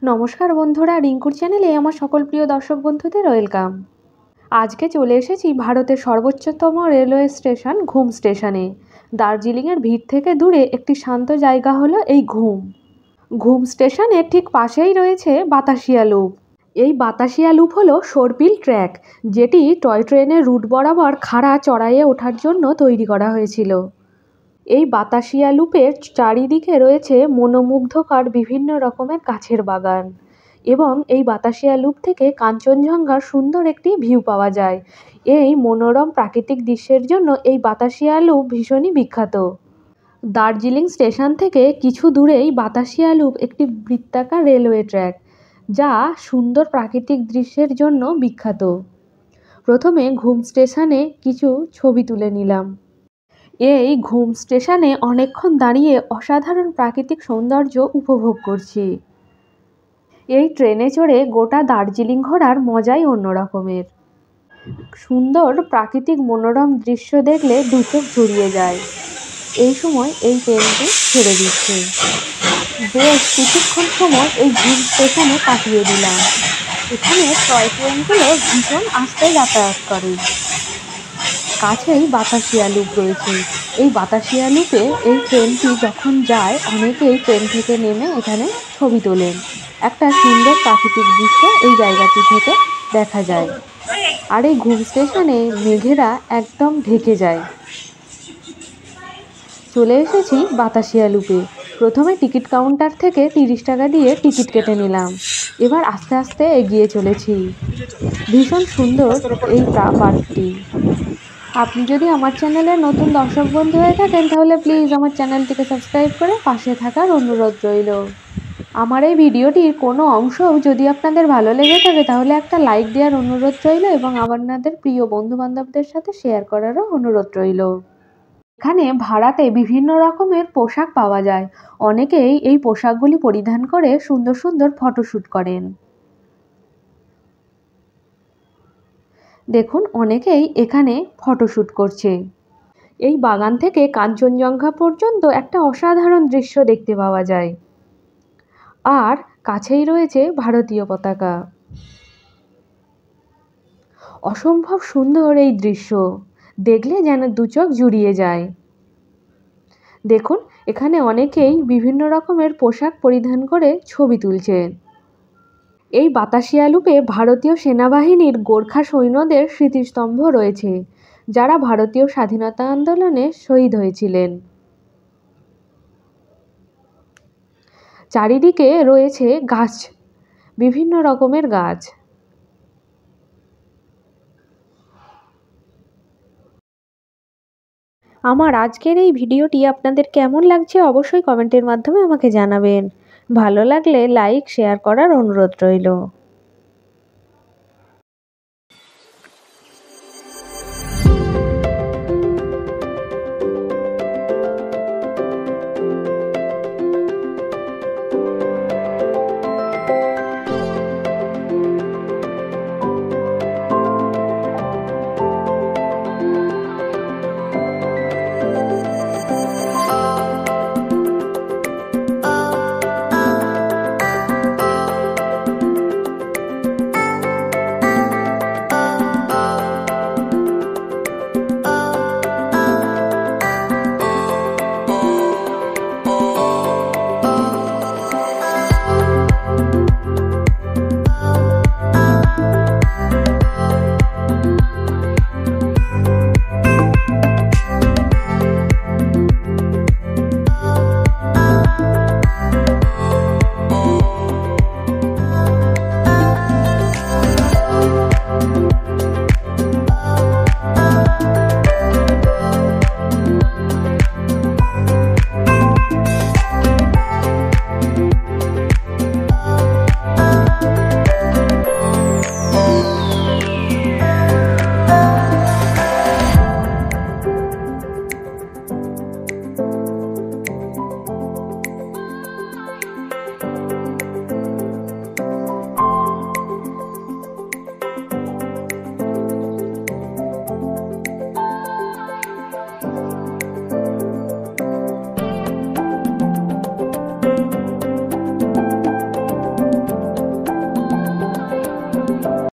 নমস্কার বন্ধুরা, রিঙ্কুর চ্যানেলে আমার সকল প্রিয় দর্শক বন্ধুদের ওয়েলকাম। আজকে চলে এসেছি ভারতের সর্বোচ্চতম রেলওয়ে স্টেশন ঘুম স্টেশনে। দার্জিলিংয়ের ভিড় থেকে দূরে একটি শান্ত জায়গা হলো এই ঘুম। ঘুম স্টেশনের ঠিক পাশেই রয়েছে বাতাসিয়া লুপ। এই বাতাসিয়া লুপ হলো সর্পিল ট্র্যাক, যেটি টয় ট্রেনের রুট বরাবর খাড়া চড়াইয়ে ওঠার জন্য তৈরি করা হয়েছিল। এই বাতাসিয়া লুপের চারিদিকে রয়েছে মনোমুগ্ধকর বিভিন্ন রকমের গাছের বাগান এবং এই বাতাসিয়া লুপ থেকে কাঞ্চনজঙ্ঘার সুন্দর একটি ভিউ পাওয়া যায়। এই মনোরম প্রাকৃতিক দৃশ্যের জন্য এই বাতাসিয়া লুপ ভীষণই বিখ্যাত। দার্জিলিং স্টেশন থেকে কিছু দূরেই বাতাসিয়া লুপ একটি বৃত্তাকার রেলওয়ে ট্র্যাক, যা সুন্দর প্রাকৃতিক দৃশ্যের জন্য বিখ্যাত। প্রথমে ঘুম স্টেশনে কিছু ছবি তুলে নিলাম। এই ঘুম স্টেশনে অনেকক্ষণ দাঁড়িয়ে অসাধারণ প্রাকৃতিক সৌন্দর্য উপভোগ করছি। এই ট্রেনে চড়ে গোটা দার্জিলিং ঘোরার মজাই অন্য রকমের। সুন্দর প্রাকৃতিক মনোরম দৃশ্য দেখলে দু চোখ জুড়িয়ে যায়। এই সময় এই ট্রেনটি ছেড়ে দিচ্ছে। বেশ কিছুক্ষণ সময় এই ঘুম স্টেশনে কাটিয়ে দিলাম। এখানে টয় ট্রেনগুলো ভীষণ আস্তে যাতায়াত করে। কাছেই বাতাসিয়া লুপ রয়েছে। এই বাতাসিয়া লুপে এই ট্রেনটি যখন যায়, অনেকেই ট্রেন থেকে নেমে এখানে ছবি তোলেন। একটা সুন্দর প্রাকৃতিক দৃশ্য এই জায়গাটি থেকে দেখা যায়। আর এই ঘুম স্টেশনে মেঘেরা একদম ঢেকে যায়। চলে এসেছি বাতাসিয়া লুপে। প্রথমে টিকিট কাউন্টার থেকে 30 টাকা দিয়ে টিকিট কেটে নিলাম। এবার আস্তে আস্তে এগিয়ে চলেছি। ভীষণ সুন্দর এই পার্কটি। আপনি যদি আমার চ্যানেলে নতুন দর্শক বন্ধু হয়ে থাকেন, তাহলে প্লিজ আমার চ্যানেলটিকে সাবস্ক্রাইব করে পাশে থাকার অনুরোধ রইল। আমার এই ভিডিওটির কোনো অংশও যদি আপনাদের ভালো লেগে থাকে, তাহলে একটা লাইক দেওয়ার অনুরোধ রইল এবং আপনাদের প্রিয় বন্ধুবান্ধবদের সাথে শেয়ার করারও অনুরোধ রইল। এখানে ভাড়াতে বিভিন্ন রকমের পোশাক পাওয়া যায়। অনেকেই এই পোশাকগুলি পরিধান করে সুন্দর সুন্দর ফটোশ্যুট করেন। দেখুন, অনেকেই এখানে ফটোশ্যুট করছে। এই বাগান থেকে কাঞ্চনজঙ্ঘা পর্যন্ত একটা অসাধারণ দৃশ্য দেখতে পাওয়া যায়। আর কাছেই রয়েছে ভারতীয় পতাকা। অসম্ভব সুন্দর এই দৃশ্য, দেখলে যেন দু চোখ জুড়িয়ে যায়। দেখুন, এখানে অনেকেই বিভিন্ন রকমের পোশাক পরিধান করে ছবি তুলছেন। এই বাতাসিয়া লুপে ভারতীয় সেনাবাহিনীর গোর্খা সৈন্যদের স্মৃতিস্তম্ভ রয়েছে, যারা ভারতীয় স্বাধীনতা আন্দোলনে শহীদ হয়েছিলেন। চারিদিকে রয়েছে গাছ, বিভিন্ন রকমের গাছ। আমার আজকের এই ভিডিওটি আপনাদের কেমন লাগছে অবশ্যই কমেন্টের মাধ্যমে আমাকে জানাবেন। ভালো লাগলে লাইক শেয়ার করার অনুরোধ রইল।